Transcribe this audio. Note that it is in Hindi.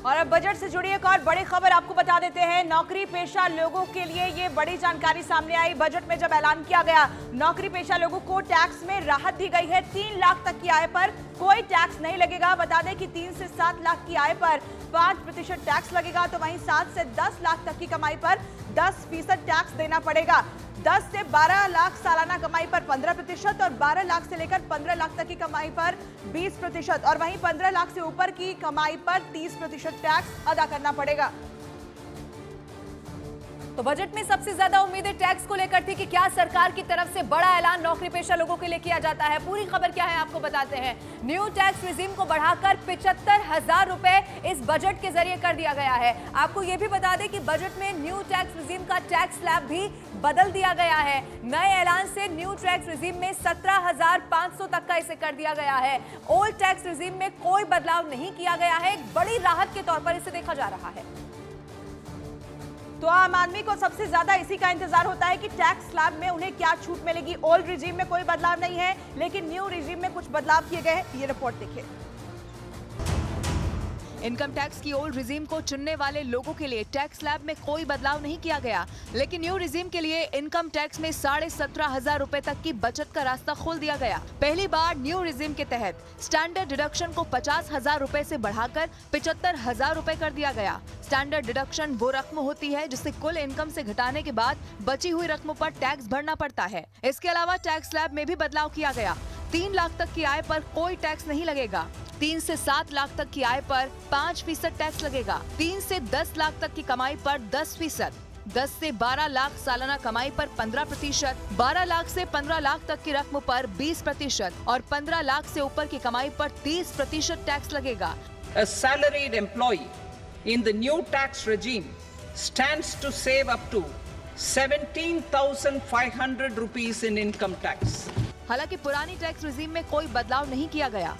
और अब बजट से जुड़ी एक और बड़ी खबर आपको बता देते हैं। नौकरी पेशा लोगों के लिए ये बड़ी जानकारी सामने आई। बजट में जब ऐलान किया गया, नौकरी पेशा लोगों को टैक्स में राहत दी गई है। 3 लाख तक की आय पर कोई टैक्स नहीं लगेगा। बता दें कि 3 से 7 लाख की आय पर 5% टैक्स लगेगा, तो वहीं 7 से 10 लाख तक की कमाई पर 10% टैक्स देना पड़ेगा। 10 से 12 लाख सालाना कमाई पर 15% और 12 लाख से लेकर 15 लाख तक की कमाई पर 20% और वहीं 15 लाख से ऊपर की कमाई पर 30% टैक्स अदा करना पड़ेगा। तो बजट में सबसे ज्यादा उम्मीदें टैक्स को लेकर थी कि क्या सरकार की तरफ से बड़ा ऐलान नौकरी पेशा लोगों के लिए किया जाता है। पूरी खबर क्या है आपको बताते हैं। न्यू टैक्स रिजीम को बढ़ाकर 75,000 रुपए इस बजट के जरिए कर दिया गया है। आपको यह भी बता दें कि बजट में न्यू टैक्स रिजीम का टैक्स स्लैब भी बदल दिया गया है। नए ऐलान से न्यू टैक्स रिजीम में 17,500 तक का इसे कर दिया गया है। ओल्ड टैक्स रिजीम में कोई बदलाव नहीं किया गया है। एक बड़ी राहत के तौर पर इसे देखा जा रहा है। तो आम आदमी को सबसे ज्यादा इसी का इंतजार होता है कि टैक्स स्लैब में उन्हें क्या छूट मिलेगी। ओल्ड रिजीम में कोई बदलाव नहीं है, लेकिन न्यू रिजीम में कुछ बदलाव किए गए हैं। ये रिपोर्ट देखिए। इनकम टैक्स की ओल्ड रिजीम को चुनने वाले लोगों के लिए टैक्स स्लैब में कोई बदलाव नहीं किया गया, लेकिन न्यू रिजीम के लिए इनकम टैक्स में 17,500 रुपए तक की बचत का रास्ता खोल दिया गया। पहली बार न्यू रिजीम के तहत स्टैंडर्ड डिडक्शन को 50,000 रुपए से बढ़ाकर 75,000 रुपए कर दिया गया। स्टैंडर्ड डिडक्शन वो रकम होती है जिसे कुल इनकम से घटाने के बाद बची हुई रकमों पर टैक्स भरना पड़ता है। इसके अलावा टैक्स स्लैब में भी बदलाव किया गया। 3 लाख तक की आय पर कोई टैक्स नहीं लगेगा। 3 से 7 लाख तक की आय पर 5% टैक्स लगेगा। 3 से 10 लाख तक की कमाई पर 10%, 10 से 12 लाख सालाना कमाई पर 15%, 12 लाख से 15 लाख तक की रकम पर 20% और 15 लाख से ऊपर की कमाई पर 30% टैक्स लगेगा। A salaried employee in the new tax regime stands to save up to 17,500 rupees in income tax. हालांकि पुरानी टैक्स रिजीम में कोई बदलाव नहीं किया गया।